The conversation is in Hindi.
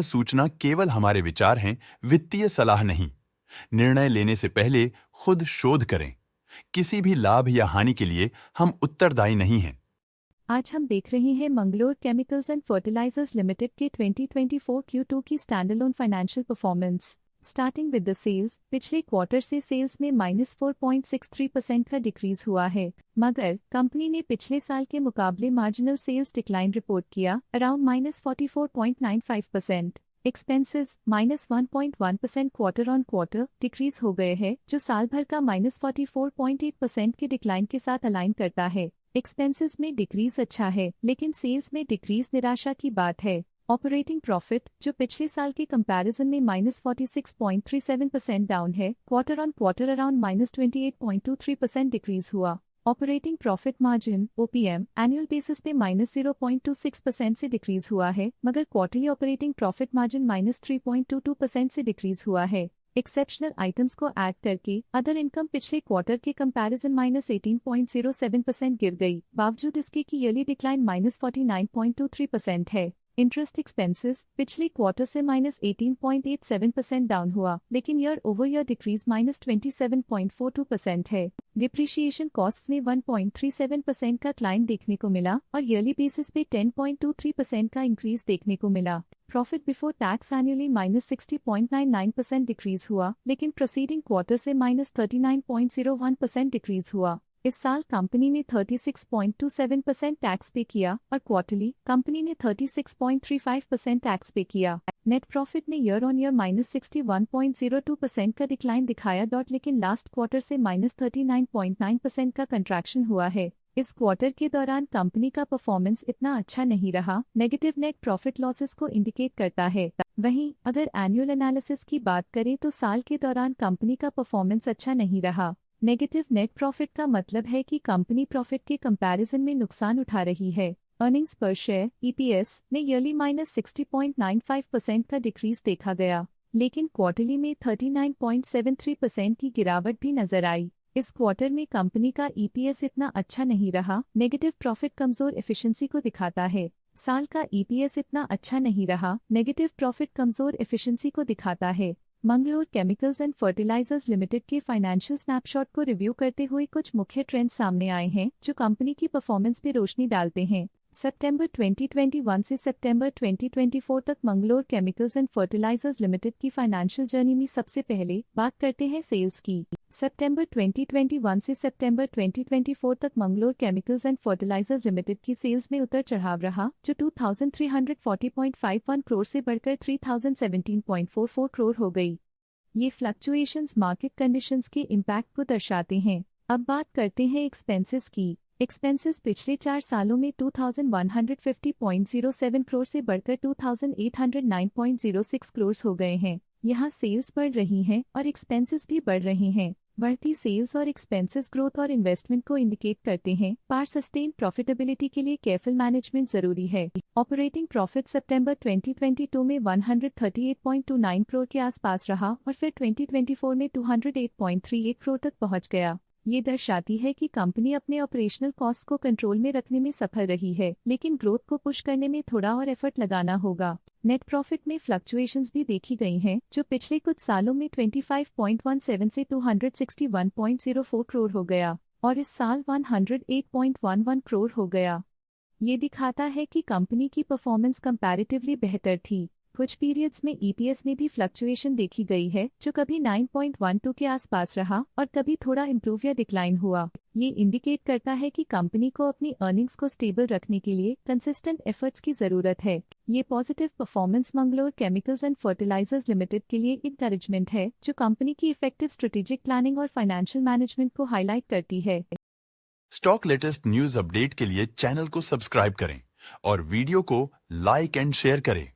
सूचना केवल हमारे विचार हैं, वित्तीय सलाह नहीं। निर्णय लेने से पहले खुद शोध करें। किसी भी लाभ या हानि के लिए हम उत्तरदायी नहीं हैं। आज हम देख रहे हैं Mangalore chemicals and fertilizers limited के 2024 Q2 की standalone financial performance. Starting with the sales, पिछले क्वार्टर से सेल्स में -4.63% का डिक्रीज हुआ है, मगर कंपनी ने पिछले साल के मुकाबले मार्जिनल सेल्स डिक्लाइन रिपोर्ट किया, around -44.95%। Expenses -1.1% quarter on quarter decrease हो गए हैं, जो साल भर का -44.8% के डिक्लाइन के साथ अलाइन करता है। एक्सपेंसेस में डिक्रीज अच्छा है, लेकिन सेल्स में डिक्रीज निराशा की बात है। ऑपरेटिंग प्रॉफिट, जो पिछले साल के कंपैरिजन में -46.37% डाउन है, quarter on quarter around -28.23% decrease हुआ। Operating profit margin (OPM) annual basis पे -0.26% से डिक्रीज हुआ है, मगर क्वार्टरली ऑपरेटिंग प्रॉफिट मार्जिन -3.22% से डिक्रीज हुआ है। एक्सेप्शनल आइटम्स को ऐड करके अदर इनकम पिछले क्वार्टर के कंपैरिजन -18.07% गिर गई, बावजूद इसके कि ईयरली डिक्लाइन -49.23% है। इंटरेस्ट एक्सपेंसेस पिछले क्वार्टर से -18.87% डाउन हुआ, लेकिन ईयर ओवर ईयर डिक्रीज -27.42% है। डिप्रिशिएशन कॉस्ट में 1.37% का क्लाइन देखने को मिला और ईयरली बेसिस पे 10.23% का इंक्रीज देखने को मिला। Profit before tax annually -60.99% decrease हुआ, लेकिन प्रोसीडिंग क्वार्टर से -39.01% डिक्रीज हुआ। इस साल कंपनी ने 36.27% टैक्स पे किया और क्वार्टरली कंपनी ने 36.35% टैक्स पे किया। नेट प्रॉफिट ने ईयर ऑन ईयर -61.02% का डिक्लाइन दिखाया, लेकिन लास्ट क्वार्टर से -39.9% का कंट्रैक्शन हुआ है। इस क्वार्टर के दौरान कंपनी का परफॉर्मेंस इतना अच्छा नहीं रहा, नेगेटिव नेट प्रॉफिट लॉसेस को इंडिकेट करता है। वहीं अगर एनुअल एनालिसिस की बात करें तो साल के दौरान कंपनी का परफॉर्मेंस अच्छा नहीं रहा। नेगेटिव नेट प्रॉफिट का मतलब है कि कंपनी प्रॉफिट के कंपैरिजन में नुकसान उठा रही है। अर्निंग्स पर शेयर (EPS) ने ईयरली -60.95% का डिक्रीज देखा गया, लेकिन क्वार्टरली में 39.73% की गिरावट भी नजर आई। इस क्वार्टर में कंपनी का EPS इतना अच्छा नहीं रहा, नेगेटिव प्रॉफिट कमजोर एफिशिएंसी को दिखाता है। साल का EPS इतना अच्छा नहीं रहा, नेगेटिव प्रॉफिट कमजोर एफिशिएंसी को दिखाता है। Mangalore chemicals and fertilizers limited के फाइनेंशियल स्नैपशॉट को रिव्यू करते हुए कुछ मुख्य ट्रेंड्स सामने आए हैं, जो कंपनी की परफॉर्मेंस पे रोशनी डालते हैं। सितंबर 2021 से सितंबर 2024 तक Mangalore chemicals and fertilizers limited की फाइनेंशियल जर्नी में सबसे पहले बात करते हैं सेल्स की। सितंबर 2021 से सितंबर 2024 तक Mangalore chemicals and fertilizers limited की सेल्स में उतर चढ़ाव रहा, जो 2340.51 करोड़ से बढ़कर 3017.44 करोड़ हो गई। ये फ्लक्चुएशंस मार्केट कंडीशंस के इम्पैक्ट को दर्शाते हैं। अब बात करते हैं एक्सपेंसेस की। एक्सपेंसेस पिछले 4 सालों में 2150.07 करोड़ से बढ़कर 2809.06 करोड़ हो गए हैं। यहाँ सेल्स बढ़ रही हैं और एक्सपेंसेस भी बढ़ रहे हैं। बढ़ती सेल्स और एक्सपेंसेस ग्रोथ और इन्वेस्टमेंट को इंडिकेट करते हैं, पर सस्टेन प्रॉफिटेबिलिटी के लिए केयरफुल मैनेजमेंट जरूरी है। ऑपरेटिंग प्रॉफिट सितंबर 2022 में 138.29 करोड़ के आसपास रहा और फिर 2024 में 208.38 करोड़ तक पहुंच गया। ये दर्शाती है कि कंपनी अपने ऑपरेशनल कॉस्ट को कंट्रोल में रखने में सफल रही है, लेकिन ग्रोथ को पुश करने में थोड़ा और एफर्ट लगाना होगा। नेट प्रॉफिट में फ्लक्चुएशंस भी देखी गई हैं, जो पिछले कुछ सालों में 25.17 से 261.04 करोड़ हो गया और इस साल 108.11 करोड़ हो गया। ये दिखाता है कि कंपनी की परफॉर्मेंस कंपैरेटिवली बेहतर थी। कुछ पीरियड्स में EPS में भी फ्लक्चुएशन देखी गई है, जो कभी 9.12 के आसपास रहा और कभी थोड़ा इम्प्रूव या डिक्लाइन हुआ। ये इंडिकेट करता है कि कंपनी को अपनी अर्निंग्स को स्टेबल रखने के लिए कंसिस्टेंट एफर्ट्स की जरूरत है। ये positive performance Mangalore chemicals and fertilizers limited के लिए इंकरेजमेंट है, जो कंपनी की इफेक्टिव स्ट्रेटेजिक प्लानिंग और फाइनेंशियल मैनेजमेंट को हाईलाइट करती है। स्टॉक लेटेस्ट न्यूज अपडेट के लिए चैनल को सब्सक्राइब करें और वीडियो को लाइक एंड शेयर करें।